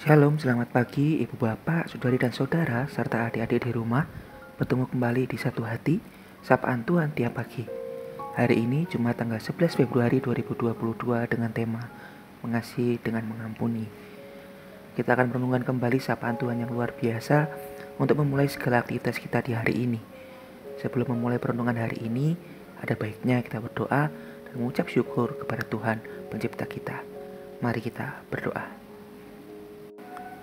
Shalom, selamat pagi Ibu Bapak, Saudari dan Saudara, serta adik-adik di rumah. Bertemu kembali di Satu Hati, Sapaan Tuhan tiap pagi. Hari ini Jumat tanggal 11 Februari 2022 dengan tema Mengasihi dengan Mengampuni. Kita akan merenungkan kembali sapaan Tuhan yang luar biasa untuk memulai segala aktivitas kita di hari ini. Sebelum memulai perenungan hari ini, ada baiknya kita berdoa dan mengucap syukur kepada Tuhan Pencipta kita. Mari kita berdoa.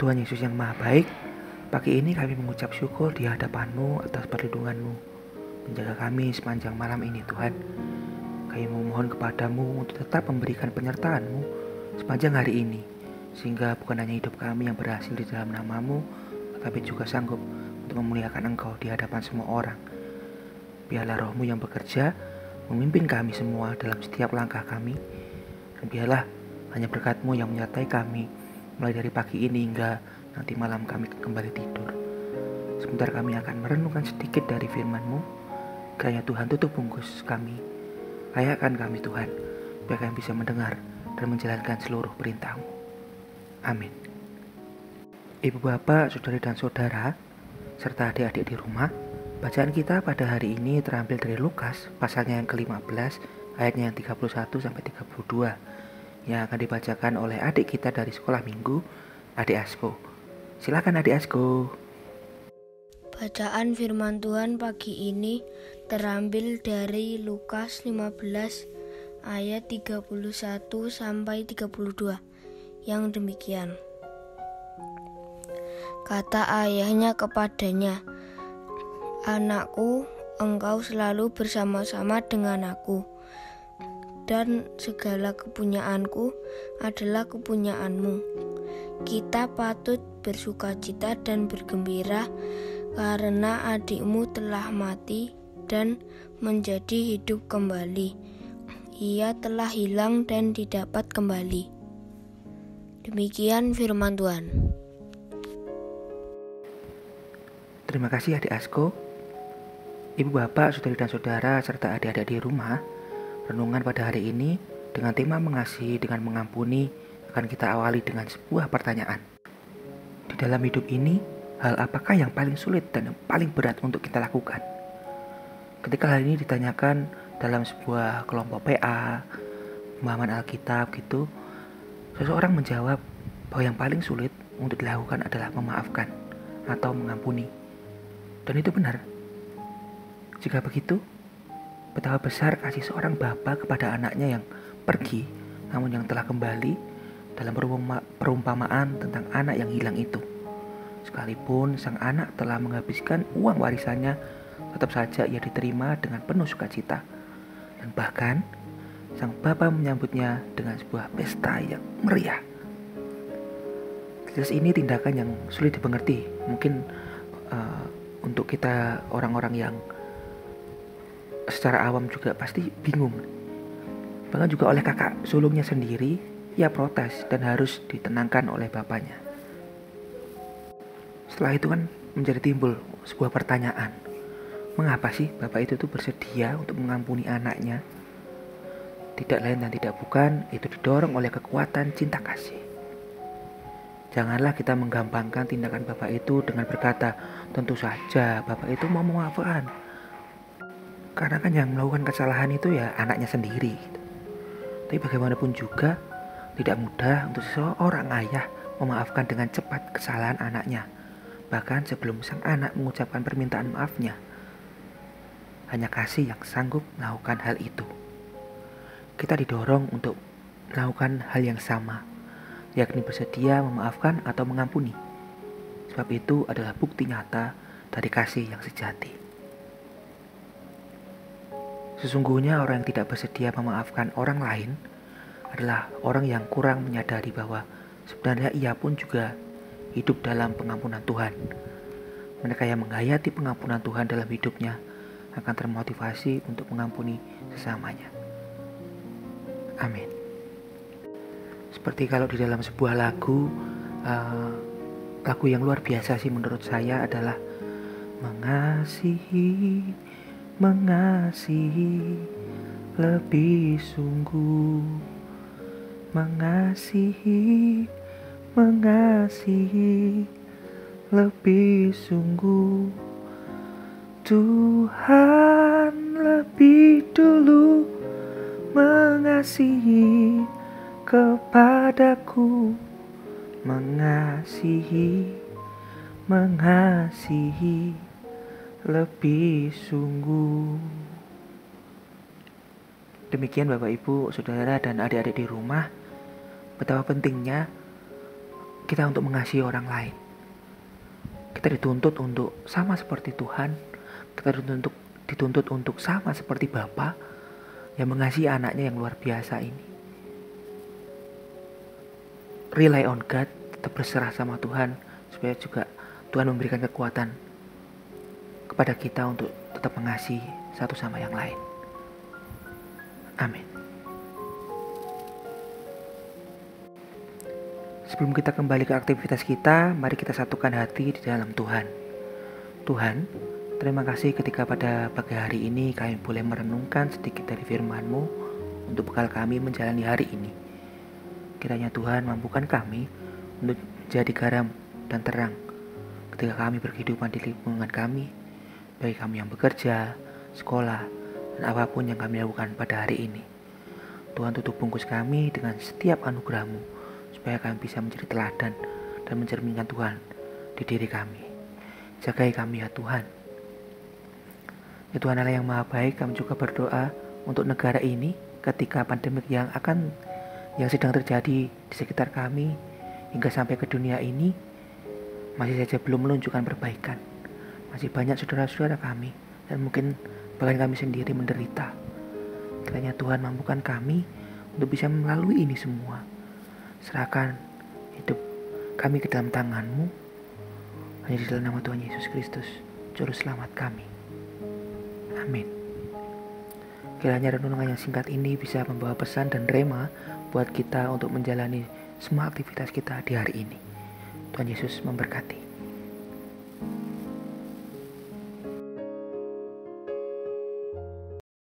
Tuhan Yesus yang Maha Baik, pagi ini kami mengucap syukur di hadapan-Mu atas perlindungan-Mu, menjaga kami sepanjang malam ini Tuhan. Kami memohon kepada-Mu untuk tetap memberikan penyertaan-Mu sepanjang hari ini, sehingga bukan hanya hidup kami yang berhasil di dalam nama-Mu, tetapi juga sanggup untuk memuliakan Engkau di hadapan semua orang. Biarlah Roh-Mu yang bekerja, memimpin kami semua dalam setiap langkah kami, dan biarlah hanya berkat-Mu yang menyertai kami, mulai dari pagi ini hingga nanti malam kami kembali tidur. Sebentar kami akan merenungkan sedikit dari firman-Mu. Kiranya Tuhan tutup bungkus kami, layakkan kami Tuhan, biar kami bisa mendengar dan menjalankan seluruh perintah-Mu. Amin. Ibu Bapak, Saudari dan Saudara, serta adik-adik di rumah, bacaan kita pada hari ini terambil dari Lukas, pasalnya yang ke-15, ayatnya yang 31-32. Yang akan dibacakan oleh adik kita dari sekolah minggu, adik Asko. Silakan adik Asko. Bacaan firman Tuhan pagi ini terambil dari Lukas 15 ayat 31-32 yang demikian. Kata ayahnya kepadanya, "Anakku, engkau selalu bersama-sama dengan aku, dan segala kepunyaanku adalah kepunyaanmu. Kita patut bersukacita dan bergembira karena adikmu telah mati dan menjadi hidup kembali. Ia telah hilang dan didapat kembali." Demikian firman Tuhan. Terima kasih adik Asko. Ibu Bapak, Saudari dan Saudara, serta adik-adik di rumah, renungan pada hari ini dengan tema mengasihi dengan mengampuni akan kita awali dengan sebuah pertanyaan. Di dalam hidup ini, hal apakah yang paling sulit dan yang paling berat untuk kita lakukan? Ketika hal ini ditanyakan dalam sebuah kelompok PA, pemahaman Alkitab gitu, seseorang menjawab bahwa yang paling sulit untuk dilakukan adalah memaafkan atau mengampuni. Dan itu benar. Jika begitu, betapa besar kasih seorang bapa kepada anaknya yang pergi, namun yang telah kembali, dalam perumpamaan tentang anak yang hilang itu. Sekalipun sang anak telah menghabiskan uang warisannya, tetap saja ia diterima dengan penuh sukacita. Dan bahkan, sang bapa menyambutnya dengan sebuah pesta yang meriah. Jelas ini tindakan yang sulit dimengerti. Mungkin untuk kita orang-orang yang secara awam juga pasti bingung. Bahkan juga oleh kakak sulungnya sendiri, ia protes dan harus ditenangkan oleh bapaknya. Setelah itu kan menjadi timbul sebuah pertanyaan. Mengapa sih bapak itu tuh bersedia untuk mengampuni anaknya? Tidak lain dan tidak bukan, itu didorong oleh kekuatan cinta kasih. Janganlah kita menggampangkan tindakan bapak itu dengan berkata, tentu saja bapak itu mau memaafkan. Karena kan yang melakukan kesalahan itu ya anaknya sendiri. Tapi bagaimanapun juga tidak mudah untuk seorang ayah memaafkan dengan cepat kesalahan anaknya. Bahkan sebelum sang anak mengucapkan permintaan maafnya. Hanya kasih yang sanggup melakukan hal itu. Kita didorong untuk melakukan hal yang sama, yakni bersedia memaafkan atau mengampuni. Sebab itu adalah bukti nyata dari kasih yang sejati. Sesungguhnya orang yang tidak bersedia memaafkan orang lain adalah orang yang kurang menyadari bahwa sebenarnya ia pun juga hidup dalam pengampunan Tuhan. Mereka yang menghayati pengampunan Tuhan dalam hidupnya akan termotivasi untuk mengampuni sesamanya. Amin. Seperti kalau di dalam sebuah lagu yang luar biasa sih menurut saya adalah mengasihi lebih sungguh, mengasihi mengasihi lebih sungguh. Tuhan lebih dulu mengasihi kepadaku, mengasihi lebih sungguh. Demikian Bapak Ibu, Saudara dan adik-adik di rumah, betapa pentingnya kita untuk mengasihi orang lain. Kita dituntut untuk sama seperti Tuhan, kita dituntut untuk sama seperti Bapa yang mengasihi anaknya yang luar biasa ini. Rely on God, tetap berserah sama Tuhan, supaya juga Tuhan memberikan kekuatan kepada kita untuk tetap mengasihi satu sama yang lain. Amin. Sebelum kita kembali ke aktivitas kita, mari kita satukan hati di dalam Tuhan. Tuhan, terima kasih ketika pada pagi hari ini kami boleh merenungkan sedikit dari firman-Mu untuk bekal kami menjalani hari ini. Kiranya Tuhan mampukan kami untuk jadi garam dan terang ketika kami berkehidupan di lingkungan kami, baik kami yang bekerja, sekolah, dan apapun yang kami lakukan pada hari ini. Tuhan, tutup bungkus kami dengan setiap anugerah-Mu, supaya kami bisa menjadi teladan dan mencerminkan Tuhan di diri kami. Jagai kami ya Tuhan. Ya Tuhan Allah yang Maha Baik, kami juga berdoa untuk negara ini ketika pandemik yang sedang terjadi di sekitar kami hingga sampai ke dunia ini masih saja belum menunjukkan perbaikan. Masih banyak saudara-saudara kami dan mungkin bahkan kami sendiri menderita. Kiranya Tuhan mampukan kami untuk bisa melalui ini semua. Serahkan hidup kami ke dalam tangan-Mu. Hanya di dalam nama Tuhan Yesus Kristus, Juru Selamat kami. Amin. Kiranya renungan yang singkat ini bisa membawa pesan dan rema buat kita untuk menjalani semua aktivitas kita di hari ini. Tuhan Yesus memberkati.